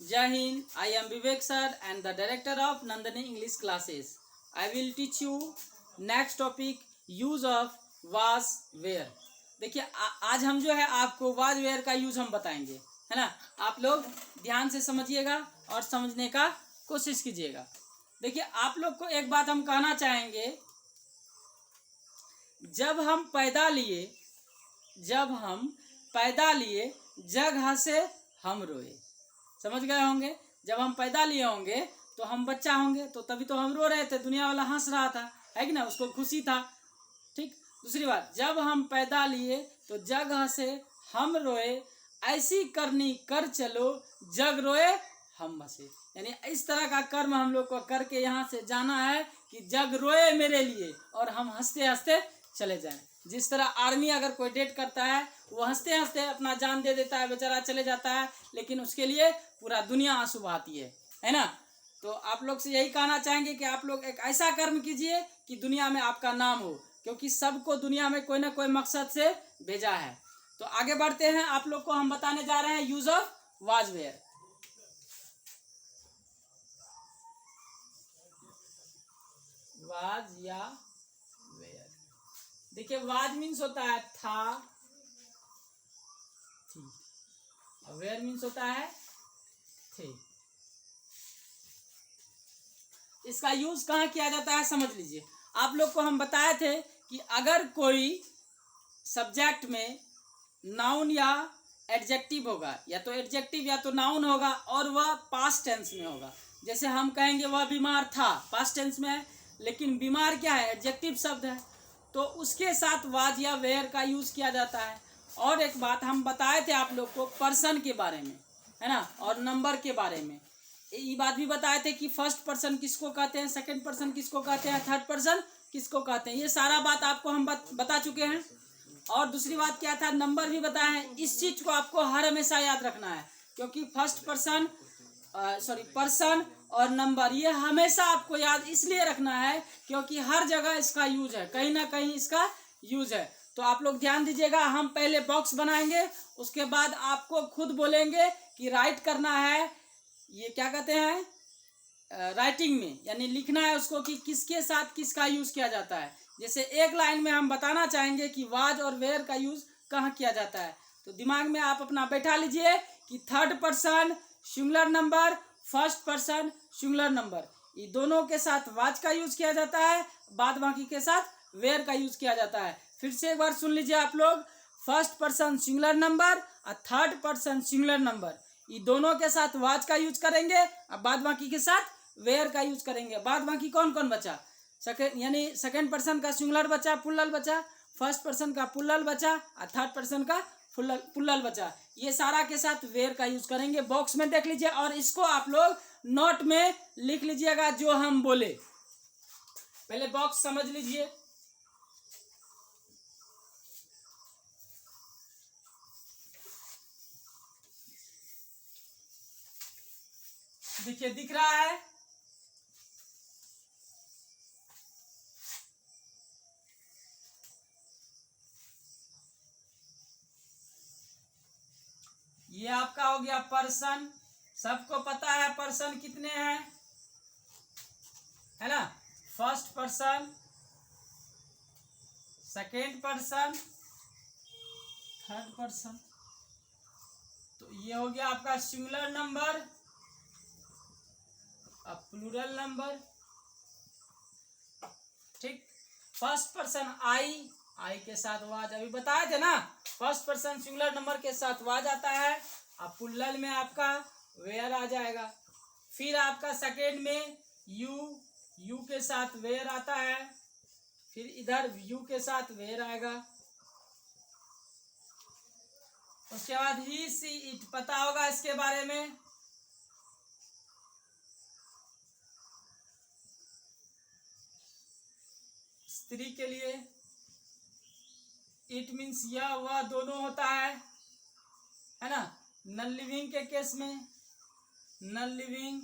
Jai Hind, I am Vivek sir and the director of Nandini English classes. I will teach you next topic use of was where. देखिए आज हम जो है आपको was where का use हम बताएंगे, है ना। आप लोग ध्यान से समझिएगा और समझने का कोशिश कीजिएगा। देखिए आप लोग को एक बात हम कहना चाहेंगे, जब हम पैदा लिए जगह से हम रोए। समझ गए होंगे। जब हम पैदा लिए होंगे तो हम बच्चा होंगे, तो तभी तो हम रो रहे थे, दुनिया वाला हंस रहा था, है कि ना, उसको खुशी था। ठीक। दूसरी बात, जब हम पैदा लिए तो जगह से हम रोए, ऐसी करनी कर चलो जग रोए हम हंसे। यानी इस तरह का कर्म हम लोग को करके यहाँ से जाना है कि जग रोए मेरे लिए और हम हंसते हंसते चले जाएं। जिस तरह आर्मी अगर कोई डेट करता है, वो हंसते हंसते अपना जान दे देता है, बेचारा चले जाता है, लेकिन उसके लिए पूरा दुनिया आंसू बहाती है ना। तो आप लोग से यही कहना चाहेंगे कि आप लोग एक ऐसा कर्म कीजिए कि दुनिया में आपका नाम हो, क्योंकि सबको दुनिया में कोई ना कोई मकसद से भेजा है। तो आगे बढ़ते हैं, आप लोग को हम बताने जा रहे हैं use of was were. Was या वेयर। देखिए वाज मीन्स होता है था, थी, और वेयर मीन्स होता है थे। इसका यूज कहाँ किया जाता है समझ लीजिए। आप लोग को हम बताए थे कि अगर कोई सब्जेक्ट में नाउन या एडजेक्टिव होगा, या तो एडजेक्टिव या तो नाउन होगा, और वह पास्ट टेंस में होगा। जैसे हम कहेंगे वह बीमार था, पास्ट टेंस में है, लेकिन बीमार क्या है, एडजेक्टिव शब्द है, तो उसके साथ वाज या वेयर का यूज किया जाता है। और एक बात हम बताए थे आप लोग को पर्सन के बारे में, है ना, और नंबर के बारे में। ये बात भी बताए थे कि फर्स्ट पर्सन किसको कहते हैं, सेकंड पर्सन किसको कहते हैं, थर्ड पर्सन किसको कहते हैं। ये सारा बात आपको हम बता चुके हैं। और दूसरी बात क्या था, नंबर भी बताए हैं। इस चीज को आपको हर हमेशा याद रखना है, क्योंकि फर्स्ट पर्सन पर्सन और नंबर ये हमेशा आपको याद इसलिए रखना है क्योंकि हर जगह इसका यूज है, कहीं ना कहीं इसका यूज है। तो आप लोग ध्यान दीजिएगा, हम पहले बॉक्स बनाएंगे, उसके बाद आपको खुद बोलेंगे कि राइट करना है, ये क्या कहते हैं राइटिंग में, यानी लिखना है उसको कि किसके साथ किसका यूज किया जाता है। जैसे एक लाइन में हम बताना चाहेंगे कि वाज और वेयर का यूज कहाँ किया जाता है, तो दिमाग में आप अपना बैठा लीजिए कि third person singular number, first person singular number, ये दोनों के साथ वाज का यूज किया जाता है, बाद बाकी के साथ वेयर का यूज किया जाता है। फिर से एक बार सुन लीजिए आप लोग, फर्स्ट पर्सन सिंगुलर नंबर और थर्ड पर्सन सिंगुलर नंबर, ये दोनों के साथ वाज का यूज करेंगे, अब बाद बाकी के साथ वेयर का यूज करेंगे। बाद बाकी कौन कौन बचा, यानी सेकंड पर्सन का सिंगुलर बचा, प्लूरल बचा, फर्स्ट पर्सन का प्लूरल बचा और थर्ड पर्सन का प्लूरल बचा, ये सारा के साथ वेयर का यूज करेंगे। बॉक्स में देख लीजिए और इसको आप लोग नोट में लिख लीजिएगा जो हम बोले। पहले बॉक्स समझ लीजिए। देखिए दिख रहा है, ये आपका हो गया पर्सन। सबको पता है पर्सन कितने हैं, है ना, first person, second person, third person. तो ये हो गया आपका सिंगुलर नंबर, अब प्लूरल नंबर। ठीक। फर्स्ट पर्सन आई के साथ वाज, अभी बताए थे ना, फर्स्ट पर्सन सिंगुलर नंबर के साथ वाज आता है, अब प्लूरल में आपका वेयर आ जाएगा। फिर आपका सेकेंड में यू के साथ वेयर आता है, फिर इधर यू के साथ वेयर आएगा। उसके बाद ही सी इट, पता होगा इसके बारे में, स्त्री के लिए इट मीन्स यह वह दोनों होता है ना। नॉन लिविंग के केस में नॉन लिविंग।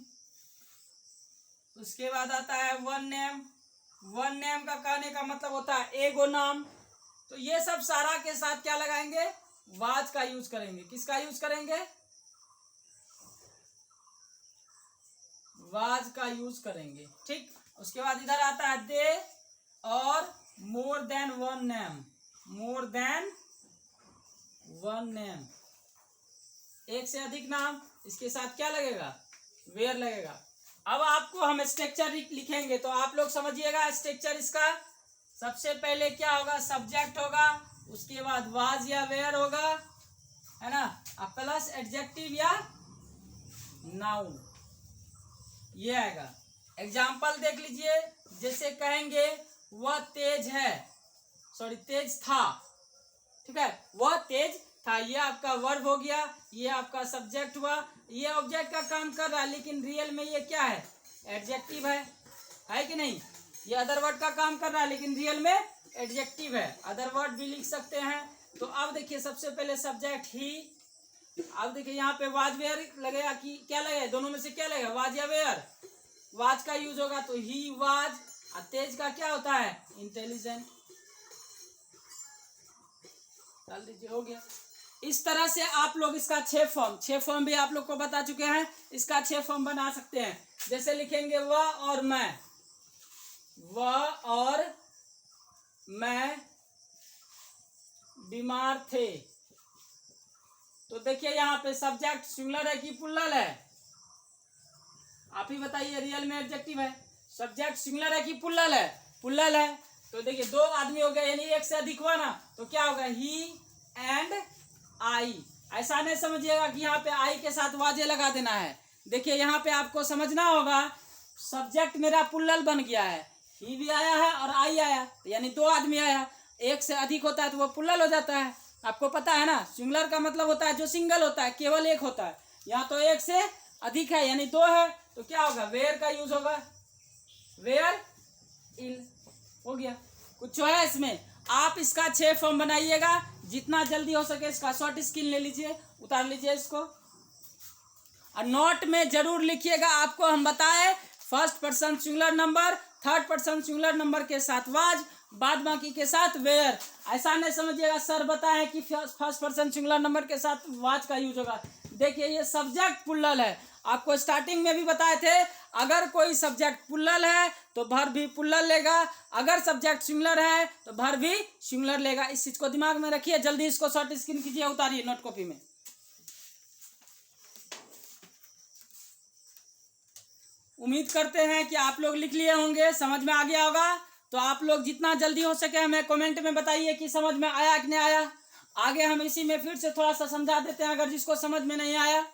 उसके बाद आता है वन नेम, वन नेम का कहने का मतलब होता है एगो नाम। तो ये सब सारा के साथ क्या लगाएंगे, वाज का यूज करेंगे। किसका यूज करेंगे, वाज का यूज करेंगे। ठीक, उसके बाद इधर आता है दे और more than one name, more than one name, एक से अधिक नाम, इसके साथ क्या लगेगा, वेयर लगेगा। अब आपको हम स्ट्रक्चर लिखेंगे तो आप लोग समझिएगा स्ट्रक्चर इसका। सबसे पहले क्या होगा, सब्जेक्ट होगा, उसके बाद वाज या वेयर होगा, है ना, अब प्लस एडजेक्टिव या नाउन, ये आएगा। एग्जाम्पल देख लीजिए, जैसे कहेंगे वह तेज है, सॉरी तेज था, ठीक है, वह तेज था, ये आपका वर्ब हो गया, ये आपका सब्जेक्ट हुआ, ये ऑब्जेक्ट का काम कर रहा है लेकिन रियल में ये क्या है, एडजेक्टिव है कि नहीं। ये अदर वर्ड का काम कर रहा है लेकिन रियल में एडजेक्टिव है, अदर वर्ड भी लिख सकते हैं। तो अब देखिए सबसे पहले सब्जेक्ट ही, अब देखिए यहाँ पे वाज वेयर लगेगा कि क्या लगेगा, दोनों में से क्या लगेगा, वाज या वेयर, वाज का यूज होगा तो ही वाज, और तेज का क्या होता है, इंटेलिजेंट, डाल दीजिए, हो गया। इस तरह से आप लोग इसका 6 फॉर्म भी आप लोग को बता चुके हैं, इसका 6 फॉर्म बना सकते हैं। जैसे लिखेंगे वह और मैं, वह और मैं बीमार थे, तो देखिए यहाँ पे सब्जेक्ट सिंगुलर है कि प्लूरल है, आप ही बताइए, रियल में एडजेक्टिव है, सब्जेक्ट सिंगुलर है कि प्लूरल है, प्लूरल है, तो देखिए 2 आदमी हो गए यानी एक से अधिक हुआ ना, तो क्या होगा, ही एंड आई। ऐसा नहीं समझिएगा कि यहाँ पे आई के साथ वाजे लगा देना है। देखिए यहाँ पे आपको समझना होगा, सब्जेक्ट मेरा प्लूरल बन गया है, ही भी आया है और आई आया, तो यानी 2 आदमी आया, एक से अधिक होता है तो वो प्लूरल हो जाता है, आपको पता है ना। सिंगुलर का मतलब होता है जो सिंगल होता है, केवल एक होता है, यहाँ तो एक से अधिक है यानी 2 है, तो क्या होगा, वेयर का यूज होगा, वेयर इल, हो गया। कुछ है इसमें, आप इसका 6 फॉर्म बनाइएगा, जितना जल्दी हो सके इसका शॉर्ट स्क्रीन ले लीजिए, उतार लीजिए इसको, और नोट में जरूर लिखिएगा। आपको हम बताए first person singular number, third person singular number के साथ वाज, बाद बाकी के साथ वेयर। ऐसा नहीं समझिएगा सर बताए कि फर्स्ट पर्सन सिंगुलर नंबर के साथ वाज का यूज होगा। देखिए ये सब्जेक्ट प्लूरल है, आपको स्टार्टिंग में भी बताए थे, अगर कोई सब्जेक्ट प्लूरल है तो वर्ब भी प्लूरल लेगा, अगर सब्जेक्ट सिंगुलर है तो वर्ब भी सिंगुलर लेगा। इस चीज को दिमाग में रखिए, जल्दी इसको शॉर्ट स्क्रीन कीजिए, उतारिए नोट कॉपी में। उम्मीद करते हैं कि आप लोग लिख लिए होंगे, समझ में आ गया होगा। तो आप लोग जितना जल्दी हो सके हमें कमेंट में बताइए कि समझ में आया कि नहीं आया। आगे हम इसी में फिर से थोड़ा सा समझा देते हैं अगर जिसको समझ में नहीं आया।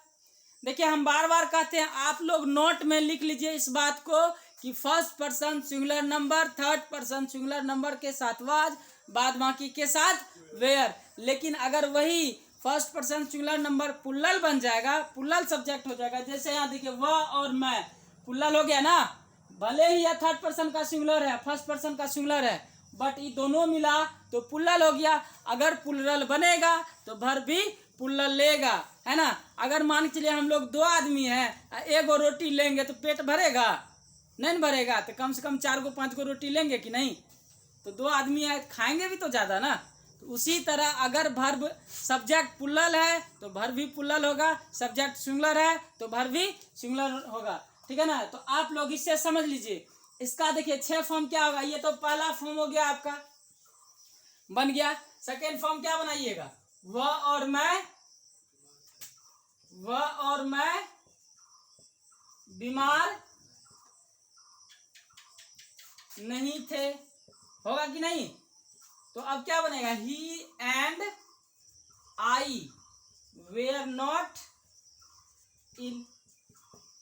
देखिए हम बार बार कहते हैं, आप लोग नोट में लिख लीजिए इस बात को कि first person singular number, third person singular number के साथ वाज, बाद बाकी के साथ वेयर। लेकिन अगर वही first person singular number plural बन जाएगा, प्लूरल सब्जेक्ट हो जाएगा, जैसे यहाँ देखिए वह और मैं, प्लूरल हो गया ना, भले ही यह थर्ड पर्सन का सिंगुलर है, फर्स्ट पर्सन का सिंगुलर है, बट ये दोनों मिला तो प्लूरल हो गया। अगर प्लूरल बनेगा तो वर्ब भी प्लूरल लेगा, है ना। अगर मान के चलिए हम लोग 2 आदमी हैं, 1 गो रोटी लेंगे तो पेट भरेगा, नहीं भरेगा, तो कम से कम 4 गो 5 गो रोटी लेंगे कि नहीं, तो 2 आदमी है खाएंगे भी तो ज़्यादा ना। तो उसी तरह अगर वर्ब सब्जेक्ट प्लूरल है तो वर्ब भी प्लूरल होगा, सब्जेक्ट सिंगुलर है तो वर्ब भी सिंगुलर होगा, ठीक है ना। तो आप लोग इससे समझ लीजिए। इसका देखिए 6 फॉर्म क्या होगा, ये तो पहला फॉर्म हो गया आपका, बन गया। सेकेंड फॉर्म क्या बनाइएगा, वह और मैं, वह और मैं बीमार नहीं थे, होगा कि नहीं। तो अब क्या बनेगा, he and I were not ill,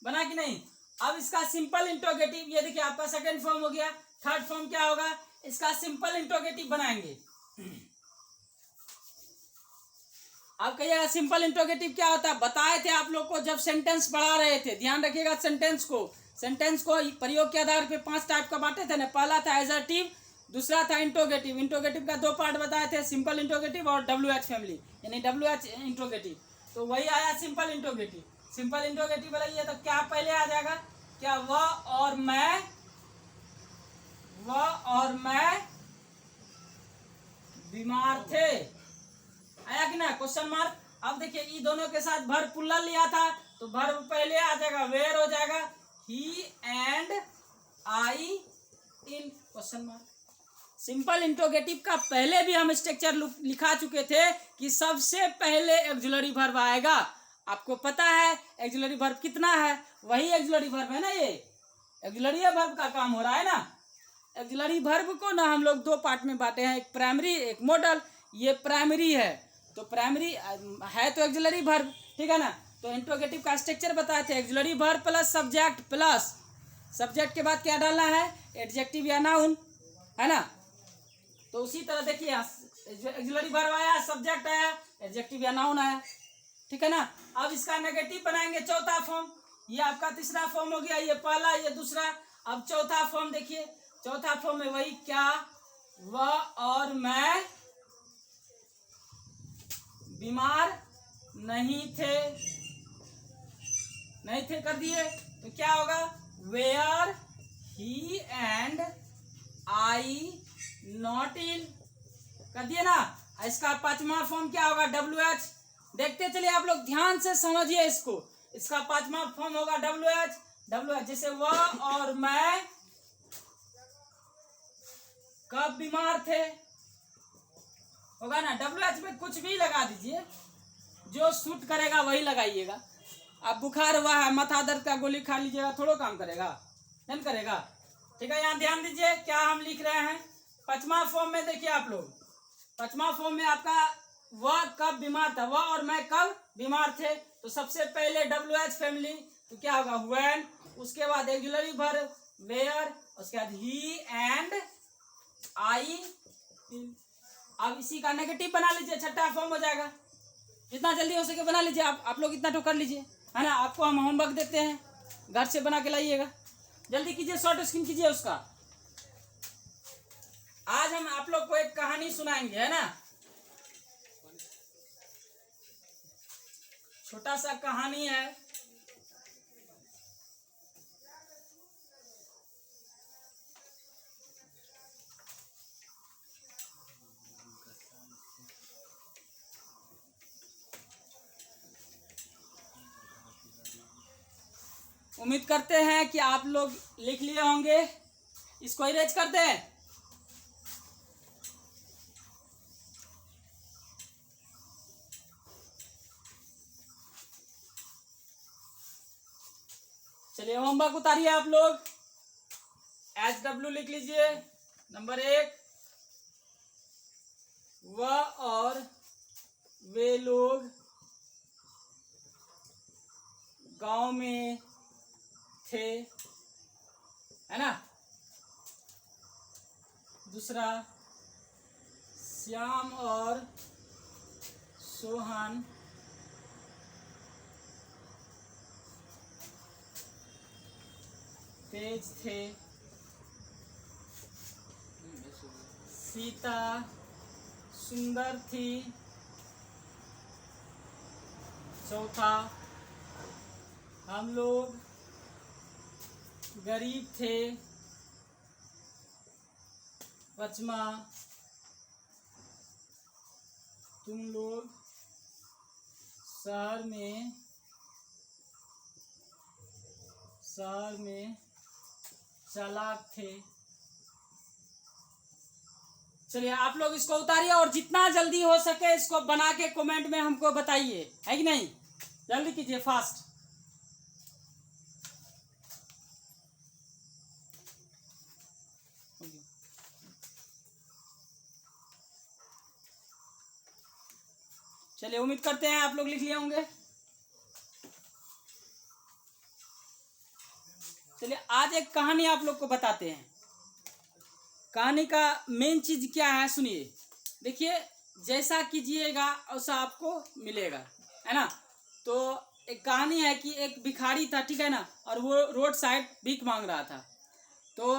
बना कि नहीं। अब इसका सिंपल इंट्रोगेटिव, ये देखिए आपका सेकंड फॉर्म हो गया। थर्ड फॉर्म क्या होगा, इसका सिंपल इंट्रोगेटिव बनाएंगे। अब कहिएगा सिंपल इंट्रोगेटिव क्या होता है, बताए थे आप लोग को जब सेंटेंस पढ़ा रहे थे, ध्यान रखिएगा। सेंटेंस को प्रयोग के आधार पे 5 टाइप का बांटे थे ना, पहला था एजर्टिव, दूसरा था इंट्रोगेटिव। इंट्रोगेटिव का 2 पार्ट बताए थे, सिंपल इंट्रोगेटिव और WH फैमिली, यानी WH इंट्रोगेटिव। तो वही आया सिंपल इंट्रोगेटिव। सिंपल इंट्रोगेटिव बनाइए तो क्या पहले आ जाएगा, क्या वह और मैं बीमार थे, आया कि ना, क्वेश्चन मार्क। अब देखिए ये दोनों के साथ वर्ब प्लूरल लिया था तो वर्ब पहले आ जाएगा, वेयर हो जाएगा, he and I in question mark. Simple interrogative का पहले भी हम स्ट्रक्चर लिखा चुके थे कि सबसे पहले एक्जुलरी वर्ब आएगा। आपको पता है एक्जुलरी वर्ब कितना है, वही एक्जुलरी वर्ब है ना, ये एक्जुलरी वर्ब का काम हो रहा है ना। एक्जुलरी वर्ब को ना हम लोग दो पार्ट में बांटे हैं, एक प्राइमरी एक मॉडल। ये प्राइमरी है तो प्राइमरी है तो एक्जुलरी वर्ब, ठीक है ना। तो इंट्रोगेटिव का स्ट्रक्चर बताए थे, auxiliary verb plus subject, plus subject के बाद क्या डालना है, एडजेक्टिव या नाउन, है ना। तो उसी तरह देखिए एक्जुलरी वर्ब आया, सब्जेक्ट आया, एडजेक्टिव या नाउन आया, ठीक है ना। अब इसका नेगेटिव बनाएंगे चौथा फॉर्म। ये आपका तीसरा फॉर्म हो गया, ये पहला ये दूसरा। अब चौथा फॉर्म देखिए, चौथा फॉर्म में वही क्या, वह और मैं बीमार नहीं थे, नहीं थे कर दिए तो क्या होगा, were he and I not ill कर दिए ना। इसका पांचवा फॉर्म क्या होगा, WH। देखते चलिए आप लोग, ध्यान से समझिए इसको। इसका पांचवा फॉर्म होगा WH। जैसे वह और मैं कब बीमार थे, होगा ना। WH में कुछ भी लगा दीजिए, जो सूट करेगा वही लगाइएगा। अब बुखार हुआ है, माथा दर्द का गोली खा लीजिएगा, थोड़ा काम करेगा, नहीं करेगा, ठीक है। यहाँ ध्यान दीजिए क्या हम लिख रहे हैं। पांचवा फॉर्म में देखिए आप लोग, पांचवा फॉर्म में आपका वह कब बीमार था, वह और मैं कब बीमार थे। तो सबसे पहले WH फैमिली, तो क्या होगा व्हेन, उसके बाद एक्जुलरी वर्ब वेयर, उसके बाद ही एंड आई। अब इसी का नेगेटिव बना लीजिए, छठा फॉर्म हो जाएगा। जितना जल्दी हो सके बना लीजिए, आप लोग इतना तो कर लीजिए, है ना। आपको हम होमवर्क देते हैं, घर से बना के लाइएगा, जल्दी कीजिए, शॉर्ट स्क्रीन कीजिए उसका। आज हम आप लोग को एक कहानी सुनाएंगे, है ना। छोटा सा कहानी है। उम्मीद करते हैं कि आप लोग लिख लिए होंगे। इसको इरेज कर दें। चलिए होमवर्क उतारिए आप लोग। SW लिख लीजिए। नंबर 1, वह और वे लोग गांव में थे, है ना। दूसरा, श्याम और सोहन तेज थे, सीता सुंदर थी। चौथा, हम लोग गरीब थे। पांचवा, तुम लोग शहर में चालाक थे। चलिए आप लोग इसको उतारिए और जितना जल्दी हो सके इसको बना के कमेंट में हमको बताइए, है कि नहीं। जल्दी कीजिए, फास्ट। चलिए उम्मीद करते हैं आप लोग लिख लिए होंगे। चलिए आज एक कहानी आप लोग को बताते हैं। कहानी का मेन चीज क्या है सुनिए। देखिए जैसा कीजिएगा वैसा आपको मिलेगा, है ना। तो एक कहानी है कि एक भिखारी था, ठीक है ना, और वो रोड साइड भीख मांग रहा था। तो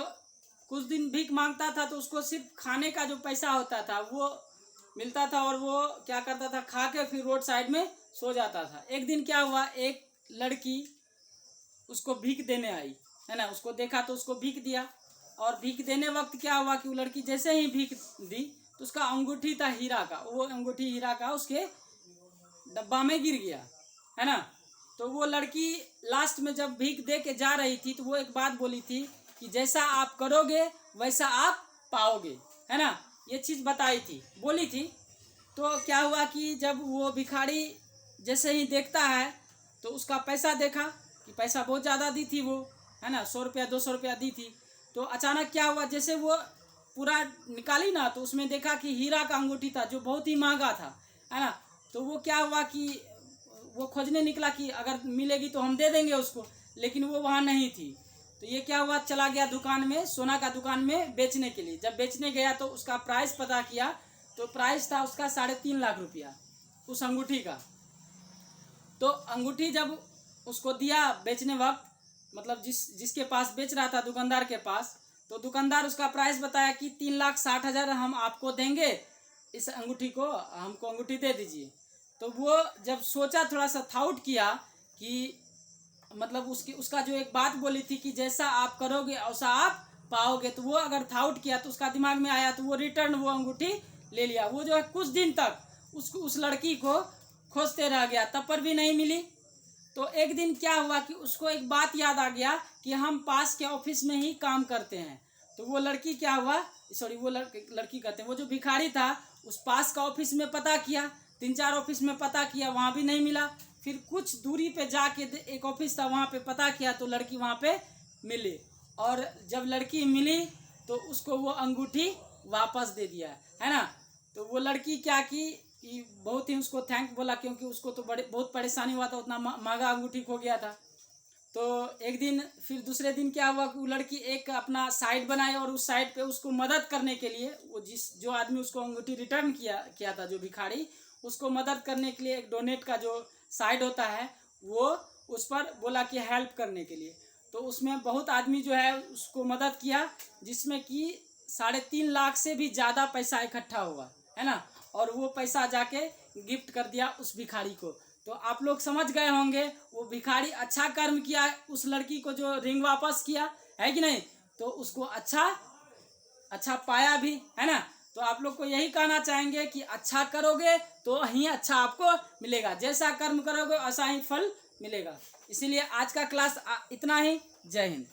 कुछ दिन भीख मांगता था तो उसको सिर्फ खाने का जो पैसा होता था वो मिलता था, और वो क्या करता था, खा के फिर रोड साइड में सो जाता था। एक दिन क्या हुआ, एक लड़की उसको भीख देने आई, है ना। उसको देखा तो उसको भीख दिया, और भीख देने वक्त क्या हुआ कि वो लड़की जैसे ही भीख दी तो उसका अंगूठी था हीरा का, वो अंगूठी हीरा का उसके डब्बा में गिर गया, है ना। तो वो लड़की लास्ट में जब भीख दे के जा रही थी तो वो एक बात बोली थी कि जैसा आप करोगे वैसा आप पाओगे, है ना, ये चीज़ बताई थी, बोली थी। तो क्या हुआ कि जब वो भिखारी जैसे ही देखता है तो उसका पैसा देखा कि पैसा बहुत ज़्यादा दी थी वो, है ना, 100 रुपया 200 रुपया दी थी। तो अचानक क्या हुआ, जैसे वो पूरा निकाली ना तो उसमें देखा कि हीरा का अंगूठी था जो बहुत ही महंगा था, है ना। तो वो क्या हुआ कि वो खोजने निकला कि अगर मिलेगी तो हम दे देंगे उसको, लेकिन वो वहाँ नहीं थी। तो ये क्या हुआ, चला गया दुकान में, सोना का दुकान में बेचने के लिए। जब बेचने गया तो उसका प्राइस पता किया तो प्राइस था उसका 3.5 लाख रुपया उस अंगूठी का। तो अंगूठी जब उसको दिया बेचने वक्त, मतलब जिसके पास बेच रहा था, दुकानदार के पास, तो दुकानदार उसका प्राइस बताया कि 3,60,000 हम आपको देंगे, इस अंगूठी को हमको अंगूठी दे दीजिए। तो वो जब सोचा, थोड़ा सा थाउट किया कि मतलब उसका जो एक बात बोली थी कि जैसा आप करोगे वैसा आप पाओगे, तो वो अगर थाउट किया तो उसका दिमाग में आया तो वो रिटर्न वो अंगूठी ले लिया। वो जो है कुछ दिन तक उस लड़की को खोजते रह गया, तब पर भी नहीं मिली। तो एक दिन क्या हुआ कि उसको एक बात याद आ गया कि हम पास के ऑफिस में ही काम करते हैं। तो वो लड़की क्या हुआ, सॉरी वो लड़की कहते हैं, वो जो भिखारी था उस पास का ऑफिस में पता किया, 3-4 ऑफिस में पता किया, वहाँ भी नहीं मिला। फिर कुछ दूरी पे जाके एक ऑफिस था वहाँ पे पता किया तो लड़की वहाँ पे मिली। और जब लड़की मिली तो उसको वो अंगूठी वापस दे दिया, है ना। तो वो लड़की क्या की कि बहुत ही उसको थैंक बोला, क्योंकि उसको तो बहुत परेशानी हुआ था, उतना महंगा अंगूठी खो गया था। तो एक दिन फिर दूसरे दिन क्या हुआ कि वो लड़की एक अपना साइट बनाई और उस साइट पे उसको मदद करने के लिए, वो जो आदमी उसको अंगूठी रिटर्न किया था, जो भिखारी, उसको मदद करने के लिए एक डोनेट का जो साइट होता है वो उस पर बोला कि हेल्प करने के लिए। तो उसमें बहुत आदमी जो है उसको मदद किया, जिसमें कि 3.5 लाख से भी ज़्यादा पैसा इकट्ठा हुआ, है ना। और वो पैसा जाके गिफ्ट कर दिया उस भिखारी को। तो आप लोग समझ गए होंगे वो भिखारी अच्छा कर्म किया, उस लड़की को जो रिंग वापस किया, है कि नहीं। तो उसको अच्छा पाया भी, है ना। तो आप लोग को यही कहना चाहेंगे कि अच्छा करोगे तो ही अच्छा आपको मिलेगा, जैसा कर्म करोगे वैसा ही फल मिलेगा। इसीलिए आज का क्लास इतना ही। जय हिंद।